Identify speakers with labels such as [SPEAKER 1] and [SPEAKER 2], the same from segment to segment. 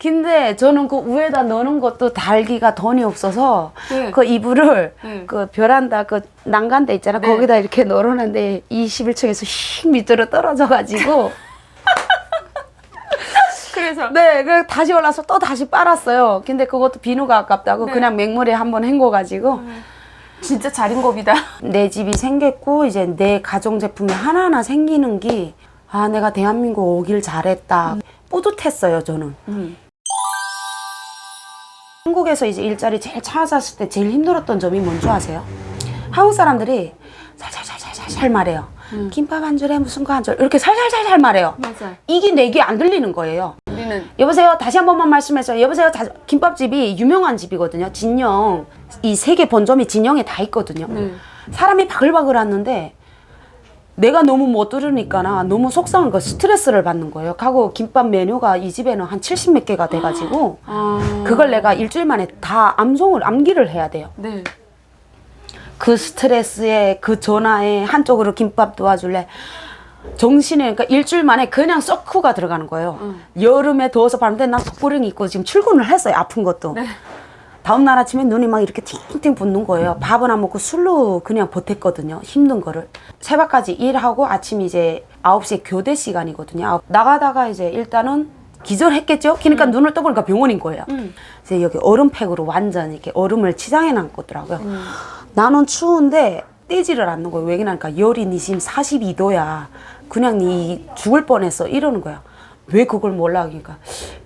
[SPEAKER 1] 근데 저는 그 위에다 넣는 것도 달기가 돈이 없어서
[SPEAKER 2] 네.
[SPEAKER 1] 그 이불을
[SPEAKER 2] 네.
[SPEAKER 1] 그 베란다 그 난간대 있잖아.
[SPEAKER 2] 네.
[SPEAKER 1] 거기다 이렇게 넣어놨는데 21층에서 휙 밑으로 떨어져가지고
[SPEAKER 2] 그래서
[SPEAKER 1] 네, 그 다시 올라서 또 다시 빨았어요. 근데 그것도 비누가 아깝다고
[SPEAKER 2] 네.
[SPEAKER 1] 그냥 맹물에 한번 헹궈가지고
[SPEAKER 2] 진짜 자린고비다.
[SPEAKER 1] 내 집이 생겼고 이제 내 가정제품이 하나하나 생기는 게 아, 내가 대한민국 오길 잘했다. 뿌듯했어요, 저는. 한국에서 이제 일자리 제일 찾았을 때 제일 힘들었던 점이 뭔지 아세요? 한국 사람들이 살살살살살 말해요. 김밥 한 줄에 무슨 거 한 줄 이렇게 살살살살 말해요.
[SPEAKER 2] 맞아요.
[SPEAKER 1] 이게 내게 안 들리는 거예요.
[SPEAKER 2] 우리는
[SPEAKER 1] 여보세요, 다시 한 번만 말씀해줘요. 여보세요, 김밥집이 유명한 집이거든요. 진영. 이 세 개 본점이 진영에 다 있거든요. 사람이 바글바글 왔는데 내가 너무 못 들으니까 너무 속상한 거 스트레스를 받는 거예요. 하고 김밥 메뉴가 이 집에는 한 70몇 개가 돼가지고 그걸 내가 일주일 만에 다 암기를 해야 돼요.
[SPEAKER 2] 네.
[SPEAKER 1] 그 스트레스에 그 전화에 한쪽으로 김밥 도와줄래? 정신에 그러니까 일주일 만에 그냥 썩후가 들어가는 거예요. 여름에 더워서 밤새 난 턱걸이 입고 지금 출근을 했어요. 아픈 것도.
[SPEAKER 2] 네.
[SPEAKER 1] 다음날 아침에 눈이 막 이렇게 팅팅 붓는 거예요. 밥은 안 먹고 술로 그냥 버텼거든요. 힘든 거를. 새벽까지 일하고 아침 이제 9시에 교대 시간이거든요. 나가다가 이제 일단은 기절했겠죠? 그러니까 눈을 떠보니까 병원인 거예요. 이제 여기 얼음팩으로 완전 이렇게 얼음을 치장해 놨더라고요. 나는 추운데 떼지를 않는 거예요. 왜 그러니까 열이 니 지금 42도야. 그냥 니 죽을 뻔했어. 이러는 거야. 왜 그걸 몰라? 그러니까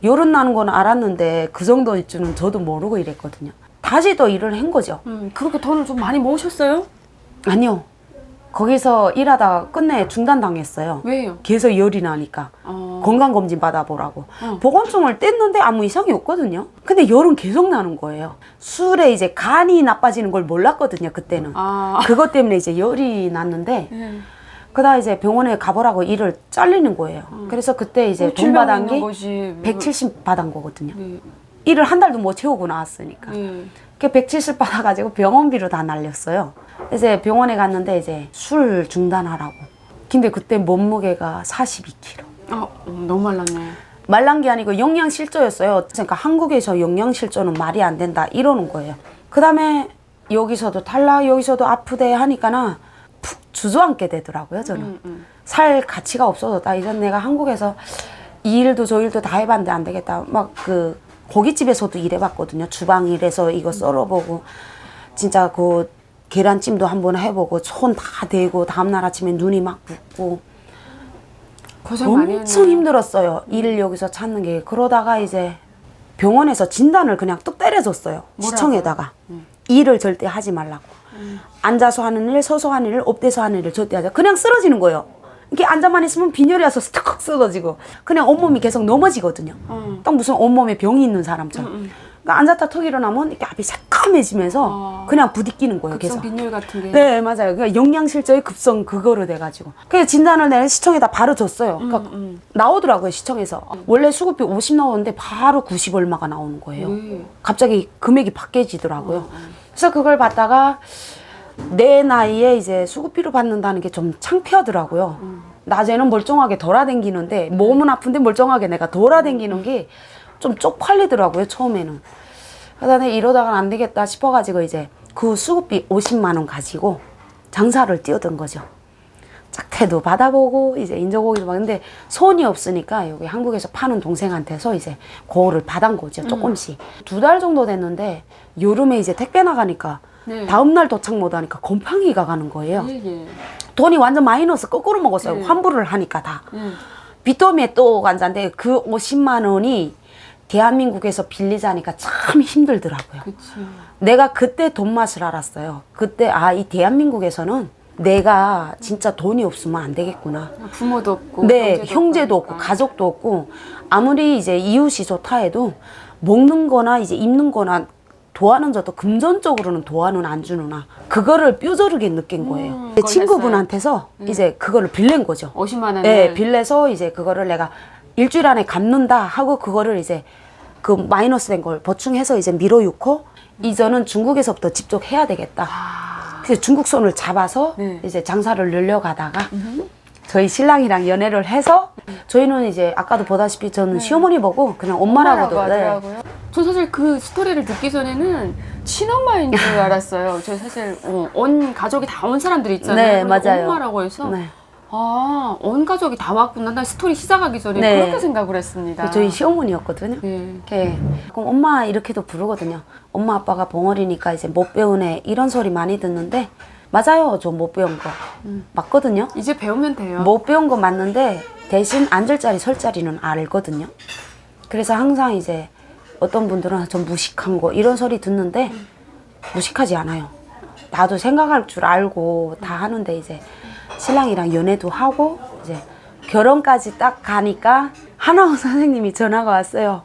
[SPEAKER 1] 열은 나는 건 알았는데 그 정도일 줄은 저도 모르고 이랬거든요. 다시 또 일을 한 거죠.
[SPEAKER 2] 그렇게 돈을 좀 많이 모으셨어요?
[SPEAKER 1] 아니요. 거기서 일하다가 끝내 중단당했어요.
[SPEAKER 2] 왜요?
[SPEAKER 1] 계속 열이 나니까. 건강검진 받아보라고. 보건증을 뗐는데 아무 이상이 없거든요. 근데 열은 계속 나는 거예요. 술에 이제 간이 나빠지는 걸 몰랐거든요, 그때는. 그것 때문에 이제 열이 났는데 그다음 이제 병원에 가보라고 일을 잘리는 거예요. 그래서 그때 이제 돈 받은 게 170 받은 거거든요. 일을 한 달도 못 채우고 나왔으니까. 그 170 받아가지고 병원비로 다 날렸어요. 이제 병원에 갔는데 이제 술 중단하라고. 근데 그때 몸무게가 42kg.
[SPEAKER 2] 너무 말랐네.
[SPEAKER 1] 말란 게 아니고 영양실조였어요. 그러니까 한국에서 영양실조는 말이 안 된다 이러는 거예요. 그 다음에 여기서도 탈락, 여기서도 아프대 하니까는 푹 주저앉게 되더라고요, 저는. 살 가치가 없어졌다. 이전 내가 한국에서 이 일도 저 일도 다 해봤는데 안 되겠다. 막 그 고깃집에서도 일해봤거든요. 주방 일해서 이거 썰어보고 진짜 그 계란찜도 한번 해보고 손 다 대고 다음날 아침에 눈이 막 붓고
[SPEAKER 2] 고생 많이 했네.
[SPEAKER 1] 엄청 힘들었어요. 일을 여기서 찾는 게. 그러다가 이제 병원에서 진단을 그냥 뚝 때려줬어요. 시청에다가. 일을 절대 하지 말라고. 앉아서 하는 일, 서서 하는 일, 엎드려서 하는 일을 절대 하자. 그냥 쓰러지는 거예요. 이렇게 앉아만 있으면 빈혈이 와서 스떡 쓰러지고 그냥 온몸이 계속 넘어지거든요. 딱 무슨 온몸에 병이 있는 사람처럼. 그러니까 앉았다 턱 일어나면 이렇게 앞이 새까매지면서 그냥 부딪히는 거예요.
[SPEAKER 2] 급성
[SPEAKER 1] 계속.
[SPEAKER 2] 빈혈 같은 게.
[SPEAKER 1] 네, 맞아요. 그러니까 영양실조의 급성 그거로 돼가지고. 그래서 진단을 내가 시청에다 바로 줬어요. 그러니까 나오더라고요, 시청에서. 원래 수급비 50 나오는데 바로 90 얼마가 나오는 거예요. 갑자기 금액이 바뀌어지더라고요. 그래서 그걸 받다가 내 나이에 이제 수급비로 받는다는 게 좀 창피하더라고요. 낮에는 멀쩡하게 돌아다니는데 몸은 아픈데 멀쩡하게 내가 돌아다니는 게 좀 쪽팔리더라고요, 처음에는. 그다음에 이러다가는 안 되겠다 싶어가지고 이제 그 수급비 50만 원 가지고 장사를 뛰어든 거죠. 짝태도 받아보고 이제 인조고기도 막. 근데 손이 없으니까 여기 한국에서 파는 동생한테서 이제 그거를 받은 거죠, 조금씩. 2달 정도 됐는데 여름에 이제 택배 나가니까 다음날 도착 못하니까 곰팡이가 가는 거예요. 돈이 완전 마이너스 거꾸로 먹었어요. 환불을 하니까 다. 빚더미에 또 앉았는데 그 50만 원이 대한민국에서 빌리자니까 참 힘들더라고요. 내가 그때 돈 맛을 알았어요. 그때 이 대한민국에서는 내가 진짜 돈이 없으면 안 되겠구나.
[SPEAKER 2] 부모도 없고.
[SPEAKER 1] 네, 형제도 없고 가족도 없고 아무리 이제 이웃이 좋다 해도 먹는 거나 이제 입는 거나 도와는 줘도 금전적으로는 도와는 안 주느나 그거를 뼈저리게 느낀 거예요. 친구분한테서 이제 그거를 빌린 거죠.
[SPEAKER 2] 50만 원을.
[SPEAKER 1] 네, 빌려서 이제 그거를 내가 일주일 안에 갚는다 하고 그거를 이제 그 마이너스 된 걸 보충해서 이제 밀어넣고 이제는 중국에서부터 직접 해야 되겠다. 그래서 중국 손을 잡아서 이제 장사를 늘려가다가 저희 신랑이랑 연애를 해서 저희는 이제 아까도 보다시피 저는 시어머니 보고 그냥 엄마라고도
[SPEAKER 2] 하더라고요. 전 사실 그 스토리를 듣기 전에는 친엄마인 줄 알았어요. 저 사실 온 가족이 다 온 사람들이 있잖아요.
[SPEAKER 1] 네, 맞아요.
[SPEAKER 2] 엄마라고 해서
[SPEAKER 1] 네.
[SPEAKER 2] 아, 온 가족이 다 왔구나. 나 스토리 시작하기 전에
[SPEAKER 1] 네.
[SPEAKER 2] 그렇게 생각을 했습니다.
[SPEAKER 1] 저희 시어머니였거든요.
[SPEAKER 2] 네.
[SPEAKER 1] 네. 그럼 엄마 이렇게도 부르거든요. 엄마 아빠가 벙어리니까 이제 못 배우네 이런 소리 많이 듣는데 맞아요. 저 못 배운 거 맞거든요.
[SPEAKER 2] 이제 배우면 돼요.
[SPEAKER 1] 못 배운 거 맞는데 대신 앉을 자리 설 자리는 알거든요. 그래서 항상 이제 어떤 분들은 좀 무식한 거 이런 소리 듣는데 무식하지 않아요. 나도 생각할 줄 알고 다 하는데 이제 신랑이랑 연애도 하고 이제 결혼까지 딱 가니까 하나원 선생님이 전화가 왔어요.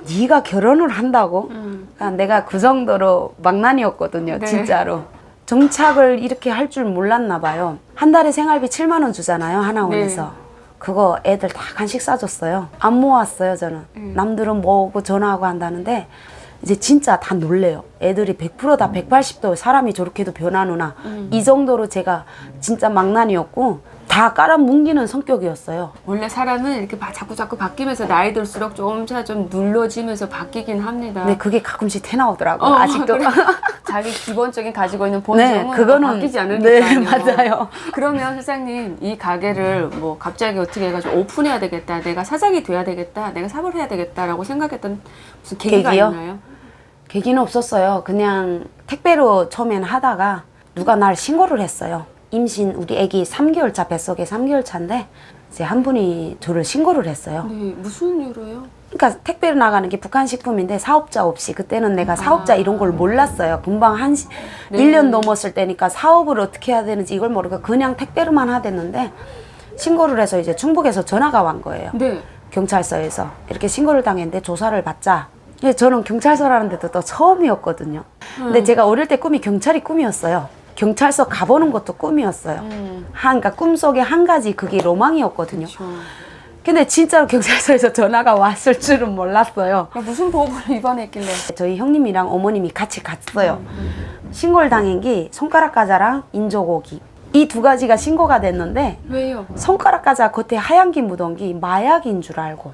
[SPEAKER 1] 네가 결혼을 한다고? 그러니까 내가 그 정도로 망난이었거든요.
[SPEAKER 2] 네.
[SPEAKER 1] 진짜로. 정착을 이렇게 할 줄 몰랐나 봐요. 한 달에 생활비 7만 원 주잖아요. 하나원에서.
[SPEAKER 2] 네.
[SPEAKER 1] 그거 애들 다 간식 싸줬어요. 안 모았어요, 저는. 남들은 모으고 전화하고 한다는데 이제 진짜 다 놀래요. 애들이 100%다 180도 사람이 저렇게도 변하누나. 이 정도로 제가 진짜 망난이었고 다 깔아뭉기는 성격이었어요.
[SPEAKER 2] 원래 사람은 이렇게 자꾸 바뀌면서 나이 들수록 조금씩 좀 눌러지면서 바뀌긴 합니다.
[SPEAKER 1] 근데 그게 가끔씩 태나오더라고요. 아직도.
[SPEAKER 2] 그래. 자기 기본적인 가지고 있는 본성은
[SPEAKER 1] 네, 그거는
[SPEAKER 2] 바뀌지 않으니까요.
[SPEAKER 1] 네, 맞아요.
[SPEAKER 2] 그러면 사장님 이 가게를 뭐 갑자기 어떻게 해가지고 오픈해야 되겠다, 내가 사장이 돼야 되겠다, 내가 사업을 해야 되겠다라고 생각했던 무슨 계기가
[SPEAKER 1] 계기요?
[SPEAKER 2] 있나요?
[SPEAKER 1] 계기는 없었어요. 그냥 택배로 처음엔 하다가 누가 날 신고를 했어요. 임신 우리 애기 3개월 차 뱃속에 3개월 차인데 이제 한 분이 저를 신고를 했어요.
[SPEAKER 2] 네, 무슨 이유로요?
[SPEAKER 1] 그러니까 택배로 나가는 게 북한 식품인데 사업자 없이 그때는 내가 사업자 이런 걸 몰랐어요. 금방
[SPEAKER 2] 네.
[SPEAKER 1] 1년 넘었을 때니까 사업을 어떻게 해야 되는지 이걸 모르고 그냥 택배로만 하댔는데 신고를 해서 이제 충북에서 전화가 온 거예요.
[SPEAKER 2] 네.
[SPEAKER 1] 경찰서에서 이렇게 신고를 당했는데 조사를 받자. 근데 저는 경찰서라는 데도 또 처음이었거든요. 근데 제가 어릴 때 꿈이 경찰이 꿈이었어요. 경찰서 가보는 것도 꿈이었어요. 그러니까 꿈속에 한 가지 그게 로망이었거든요.
[SPEAKER 2] 그렇죠.
[SPEAKER 1] 근데 진짜로 경찰서에서 전화가 왔을 줄은 몰랐어요.
[SPEAKER 2] 무슨 법을 위반했길래?
[SPEAKER 1] 저희 형님이랑 어머님이 같이 갔어요. 신고를 당한 게 손가락 과자랑 인조고기. 이 두 가지가 신고가 됐는데
[SPEAKER 2] 왜요?
[SPEAKER 1] 손가락 과자 겉에 하얀 게 묻은 게 마약인 줄 알고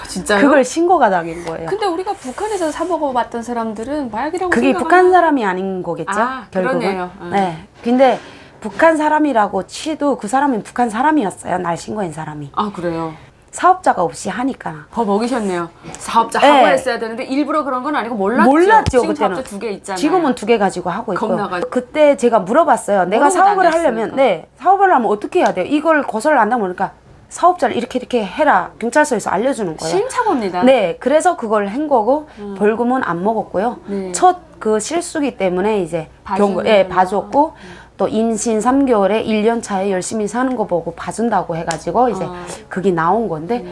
[SPEAKER 2] 진짜요?
[SPEAKER 1] 그걸 신고가 당한 거예요.
[SPEAKER 2] 근데 우리가 북한에서 사 먹어봤던 사람들은 마약이라고
[SPEAKER 1] 그게
[SPEAKER 2] 생각하나?
[SPEAKER 1] 북한 사람이 아닌 거겠죠?
[SPEAKER 2] 아,
[SPEAKER 1] 결국은.
[SPEAKER 2] 그러네요.
[SPEAKER 1] 네. 근데 북한 사람이라고 치도 그 사람은 북한 사람이었어요. 날 신고한 사람이.
[SPEAKER 2] 아, 그래요?
[SPEAKER 1] 사업자가 없이 하니까.
[SPEAKER 2] 더 먹이셨네요. 사업자
[SPEAKER 1] 네.
[SPEAKER 2] 하고 했어야 되는데 일부러 그런 건 아니고 몰랐죠.
[SPEAKER 1] 몰랐죠,
[SPEAKER 2] 지금
[SPEAKER 1] 그때는.
[SPEAKER 2] 사업자 2개 있잖아요.
[SPEAKER 1] 지금은 2개 가지고 하고 있고요.
[SPEAKER 2] 겁나가지고.
[SPEAKER 1] 그때 제가 물어봤어요. 내가
[SPEAKER 2] 모르고
[SPEAKER 1] 사업을
[SPEAKER 2] 다녔으니까.
[SPEAKER 1] 하려면, 네, 사업을 하면 어떻게 해야 돼요? 이걸 거절을 한다고 그러니까 사업자를 이렇게 해라. 경찰서에서 알려주는 거예요.
[SPEAKER 2] 시행착오입니다.
[SPEAKER 1] 네, 그래서 그걸 한 거고 벌금은 안 먹었고요.
[SPEAKER 2] 네.
[SPEAKER 1] 첫 그 실수기 때문에 이제
[SPEAKER 2] 봐주는구나.
[SPEAKER 1] 봐줬고 또 임신 3개월에 1년 차에 열심히 사는 거 보고 봐준다고 해가지고 이제 그게 나온 건데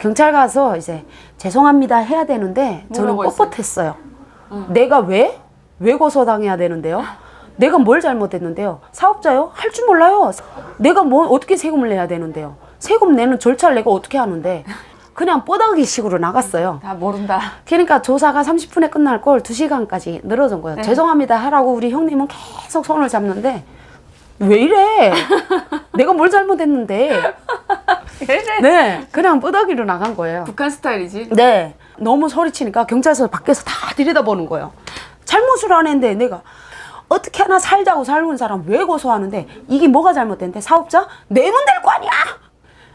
[SPEAKER 1] 경찰 가서 이제 죄송합니다 해야 되는데 저는
[SPEAKER 2] 뭐라고 했어요?
[SPEAKER 1] 뻣뻣했어요. 내가 왜 고소당해야 되는데요? 내가 뭘 잘못했는데요? 사업자요? 할 줄 몰라요. 내가 뭐 어떻게 세금을 내야 되는데요? 세금 내는 절차를 내가 어떻게 하는데 그냥 뽀닥이 식으로 나갔어요.
[SPEAKER 2] 다 모른다.
[SPEAKER 1] 그러니까 조사가 30분에 끝날 걸 2시간까지 늘어진 거예요.
[SPEAKER 2] 네.
[SPEAKER 1] 죄송합니다 하라고 우리 형님은 계속 손을 잡는데 왜 이래? 내가 뭘 잘못했는데? 네, 그냥 뽀닥이로 나간 거예요.
[SPEAKER 2] 북한 스타일이지.
[SPEAKER 1] 네, 너무 소리치니까 경찰서 밖에서 다 들여다보는 거예요. 잘못을 안 했는데 내가 어떻게 하나 살자고 살고 사람 왜 고소하는데 이게 뭐가 잘못됐는데 사업자 내면 될 거 아니야?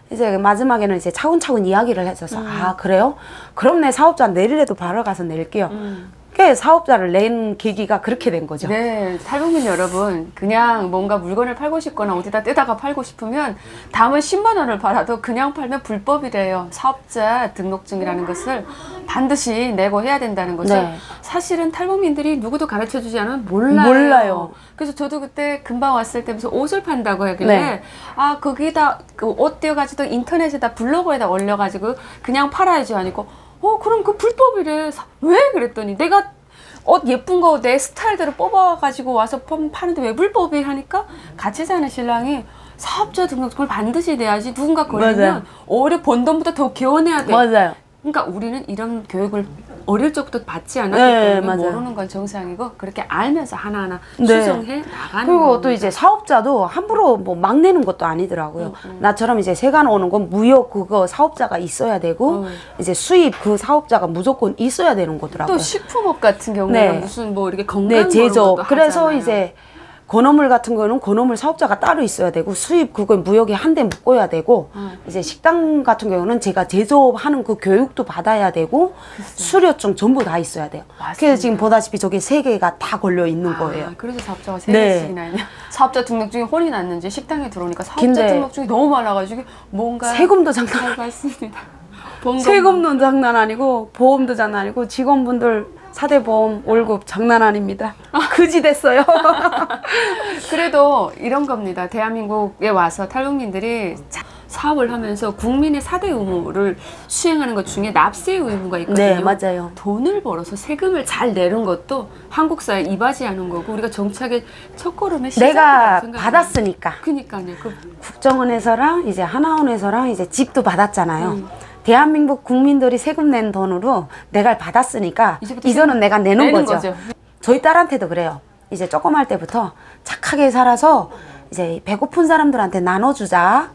[SPEAKER 1] 이제 마지막에는 이제 차근차근 이야기를 해줘서 아 그래요? 그럼 내 사업자 내리래도 바로 가서 낼게요. 그 사업자를 낸 계기가 그렇게 된 거죠.
[SPEAKER 2] 네, 탈북민 여러분, 그냥 뭔가 물건을 팔고 싶거나 어디다 떼다가 팔고 싶으면 다음은 10만 원을 팔아도 그냥 팔면 불법이래요. 사업자 등록증이라는 것을 반드시 내고 해야 된다는 것을
[SPEAKER 1] 네.
[SPEAKER 2] 사실은 탈북민들이 누구도 가르쳐주지 않으면 몰라요.
[SPEAKER 1] 몰라요.
[SPEAKER 2] 그래서 저도 그때 금방 왔을 때 무슨 옷을 판다고 하길래
[SPEAKER 1] 네.
[SPEAKER 2] 아 거기다 그 옷 떼어가지고 인터넷에다 블로그에다 올려가지고 그냥 팔아야지 하니까 그럼 그 불법이래. 왜? 그랬더니 내가 옷 예쁜 거 내 스타일대로 뽑아가지고 와서 파는데 왜 불법이 하니까 같이 사는 신랑이 사업자 등록증을 반드시 내야지 누군가 걸리면
[SPEAKER 1] 맞아요.
[SPEAKER 2] 오히려 번 돈보다 더 개원해야 돼.
[SPEAKER 1] 맞아요.
[SPEAKER 2] 그러니까 우리는 이런 교육을 어릴 적부터 받지 않았기
[SPEAKER 1] 네,
[SPEAKER 2] 때문에
[SPEAKER 1] 맞아요.
[SPEAKER 2] 모르는 건 정상이고 그렇게 알면서 하나하나
[SPEAKER 1] 네.
[SPEAKER 2] 수정해 나가는
[SPEAKER 1] 그리고
[SPEAKER 2] 겁니다.
[SPEAKER 1] 또 이제 사업자도 함부로 뭐 막 내는 것도 아니더라고요. 나처럼 이제 세관 오는 건 무역 그거 사업자가 있어야 되고 이제 수입 그 사업자가 무조건 있어야 되는 거더라고요.
[SPEAKER 2] 또 식품업 같은 경우는
[SPEAKER 1] 네.
[SPEAKER 2] 무슨 뭐 이렇게 건강
[SPEAKER 1] 네,
[SPEAKER 2] 그런
[SPEAKER 1] 제조.
[SPEAKER 2] 것도
[SPEAKER 1] 그래서
[SPEAKER 2] 하잖아요.
[SPEAKER 1] 이제 건어물 같은 거는 건어물 사업자가 따로 있어야 되고 수입 그거 무역에 한 대 묶어야 되고 이제 식당 같은 경우는 제가 제조하는 그 교육도 받아야 되고 수료증 전부 다 있어야 돼요.
[SPEAKER 2] 맞습니다.
[SPEAKER 1] 그래서 지금 보다시피 저게 3개가 다 걸려 있는 거예요.
[SPEAKER 2] 그래서 사업자가 3개씩이나
[SPEAKER 1] 네.
[SPEAKER 2] 있냐. 사업자 등록증이 혼이 났는지 식당에 들어오니까 사업자
[SPEAKER 1] 근데
[SPEAKER 2] 등록증이 너무 많아가지고 뭔가
[SPEAKER 1] 세금도 장난
[SPEAKER 2] 잘 봤습니다. 본
[SPEAKER 1] 세금도 장난 아니고 보험도 장난 아니고 직원분들 4대 보험 월급 장난 아닙니다. 그지 됐어요.
[SPEAKER 2] 그래도 이런 겁니다. 대한민국에 와서 탈북민들이 사업을 하면서 국민의 4대 의무를 수행하는 것 중에 납세 의무가 있거든요.
[SPEAKER 1] 네, 맞아요.
[SPEAKER 2] 돈을 벌어서 세금을 잘 내는 것도 한국 사회에 이바지하는 거고 우리가 정착의 첫걸음의 시작이라고
[SPEAKER 1] 내가
[SPEAKER 2] 생각해요.
[SPEAKER 1] 받았으니까
[SPEAKER 2] 그니까요.
[SPEAKER 1] 국정원에서랑 이제 하나원에서랑 이제 집도 받았잖아요. 대한민국 국민들이 세금 낸 돈으로 내가 받았으니까
[SPEAKER 2] 이제부터
[SPEAKER 1] 이거는 내가 내는 거죠.
[SPEAKER 2] 거죠.
[SPEAKER 1] 저희 딸한테도 그래요. 이제 조그만 때부터 착하게 살아서 이제 배고픈 사람들한테 나눠주자.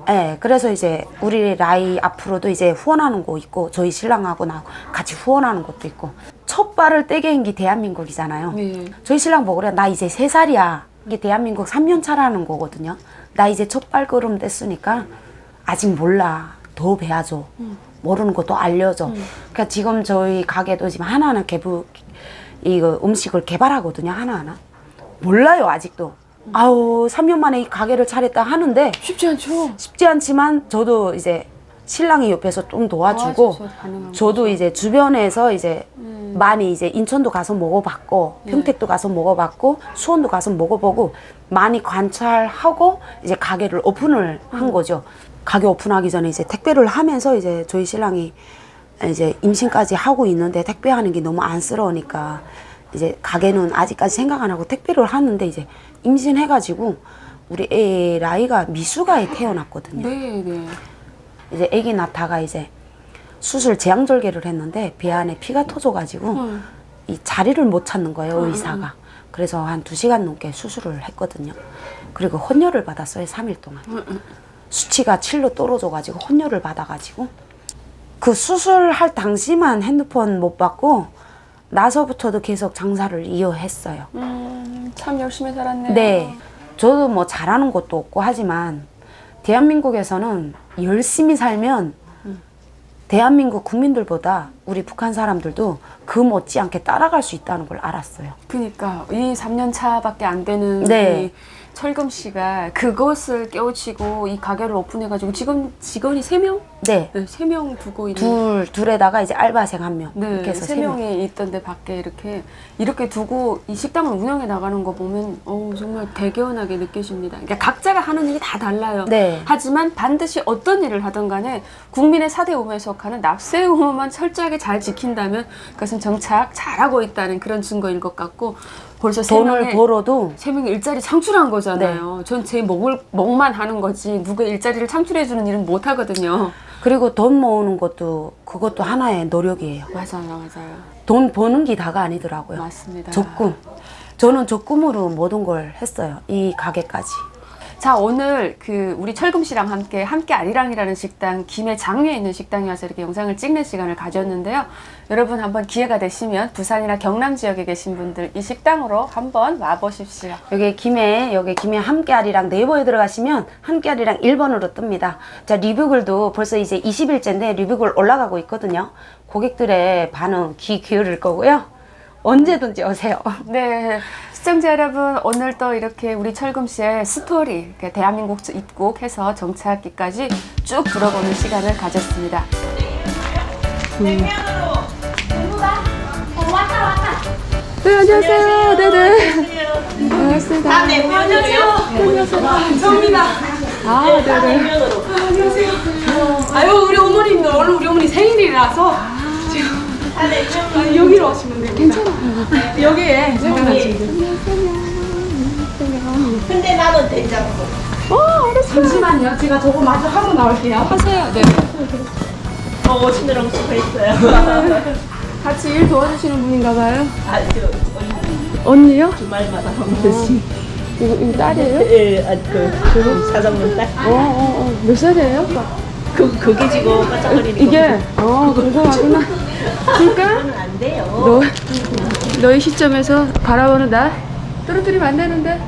[SPEAKER 1] 네, 그래서 이제 우리 라이 앞으로도 이제 후원하는 거 있고 저희 신랑하고 나 같이 후원하는 것도 있고 첫 발을 떼게 한 게 대한민국이잖아요.
[SPEAKER 2] 네.
[SPEAKER 1] 저희 신랑 뭐 그래? 나 이제 3살이야. 이게 대한민국 3년 차라는 거거든요. 나 이제 첫 발걸음 뗐으니까 아직 몰라. 더 배워줘. 모르는 것도 알려줘. 그러니까 지금 저희 가게도 지금 하나하나 이거 음식을 개발하거든요. 하나하나. 몰라요, 아직도. 아우, 3년 만에 이 가게를 차렸다 하는데
[SPEAKER 2] 쉽지 않죠.
[SPEAKER 1] 쉽지 않지만 저도 이제 신랑이 옆에서 좀 도와주고
[SPEAKER 2] 도와줘서 가능한
[SPEAKER 1] 저도 이제 주변에서 이제 많이 이제 인천도 가서 먹어봤고 평택도 가서 먹어봤고 수원도 가서 먹어보고 많이 관찰하고 이제 가게를 오픈을 한 거죠. 가게 오픈하기 전에 이제 택배를 하면서 이제 저희 신랑이 이제 임신까지 하고 있는데 택배하는 게 너무 안쓰러우니까 이제 가게는 아직까지 생각 안 하고 택배를 하는데 이제 임신해가지고 우리 애 라이가 미숙아에 태어났거든요.
[SPEAKER 2] 네, 네.
[SPEAKER 1] 이제 아기 낳다가 이제 수술 제왕절개를 했는데 배 안에 피가 터져가지고 이 자리를 못 찾는 거예요, 의사가. 그래서 한 2시간 넘게 수술을 했거든요. 그리고 혼혈을 받았어요, 3일 동안. 수치가 7로 떨어져가지고 혼혈을 받아가지고 그 수술할 당시만 핸드폰 못 받고 나서부터도 계속 장사를 이어했어요.
[SPEAKER 2] 참 열심히 살았네요.
[SPEAKER 1] 네. 저도 뭐 잘하는 것도 없고 하지만 대한민국에서는 열심히 살면 대한민국 국민들보다 우리 북한 사람들도 그 못지않게 따라갈 수 있다는 걸 알았어요.
[SPEAKER 2] 그러니까 이 3년 차밖에 안 되는
[SPEAKER 1] 네.
[SPEAKER 2] 이 철금 씨가 그것을 깨우치고 이 가게를 오픈해가지고 지금 직원이 3명?
[SPEAKER 1] 네.
[SPEAKER 2] 네, 3명 두고 있는.
[SPEAKER 1] 둘에다가 이제 알바생 1명.
[SPEAKER 2] 네,
[SPEAKER 1] 이렇게 해서
[SPEAKER 2] 3명이 있던데 밖에 이렇게 두고 이 식당을 운영해 나가는 거 보면 정말 대견하게 느껴집니다. 그러니까 각자가 하는 일이 다 달라요.
[SPEAKER 1] 네.
[SPEAKER 2] 하지만 반드시 어떤 일을 하든 간에 국민의 4대 의무에 속하는 납세 의무만 철저하게 잘 지킨다면 그것은 정착 잘하고 있다는 그런 증거인 것 같고 벌써
[SPEAKER 1] 돈을 벌어도
[SPEAKER 2] 3명이 일자리 창출한 거잖아요. 전 제 먹만 하는 거지 누구의 일자리를 창출해주는 일은 못 하거든요.
[SPEAKER 1] 그리고 돈 모으는 것도 그것도 하나의 노력이에요.
[SPEAKER 2] 맞아요.
[SPEAKER 1] 돈 버는 게 다가 아니더라고요.
[SPEAKER 2] 맞습니다.
[SPEAKER 1] 적금. 저는 적금으로 모든 걸 했어요. 이 가게까지.
[SPEAKER 2] 자, 오늘 우리 철금 씨랑 함께 아리랑이라는 식당, 김해 장위에 있는 식당에 와서 이렇게 영상을 찍는 시간을 가졌는데요. 여러분 한번 기회가 되시면 부산이나 경남 지역에 계신 분들 이 식당으로 한번 와보십시오.
[SPEAKER 1] 여기 김해 함께아리랑 네이버에 들어가시면 함께아리랑 1번으로 뜹니다. 자, 리뷰글도 벌써 이제 20일째인데 리뷰글 올라가고 있거든요. 고객들의 반응 귀 기울일 거고요. 언제든지 오세요.
[SPEAKER 2] 네, 시청자 여러분 오늘 또 이렇게 우리 철금 씨의 스토리, 대한민국 입국해서 정착기까지 쭉 들어보는 시간을 가졌습니다. 네, 안녕하세요. 네네. 반갑습니다.
[SPEAKER 3] 안녕하세요. 감사합니다.
[SPEAKER 2] 아, 네네.
[SPEAKER 3] 안녕하세요. 아유, 우리 어머님도 오늘 우리 어머니 생일이라서 지금 여기로 오시면 돼요. 괜찮아. 여기에 잠깐 하시면
[SPEAKER 4] 근데 나는 된장국.
[SPEAKER 3] 잠시만요. 제가 저거 마저 하고 나올게요.
[SPEAKER 2] 하세요. 네.
[SPEAKER 4] 오시느라고 수고했어요.
[SPEAKER 2] 같이 일 도와주시는 분인가 봐요.
[SPEAKER 4] 아,
[SPEAKER 2] 언니요?
[SPEAKER 4] 주말마다 한 번씩.
[SPEAKER 2] 이거 딸이에요?
[SPEAKER 4] 예, 그 사장님 딸.
[SPEAKER 2] 몇 살이에요?
[SPEAKER 4] 그게 지금 반짝거리는
[SPEAKER 2] 이게 궁금하구나. 그러니까
[SPEAKER 4] 안 돼요.
[SPEAKER 2] 너의 시점에서 바라보는 나 떨어뜨리면 안 되는데.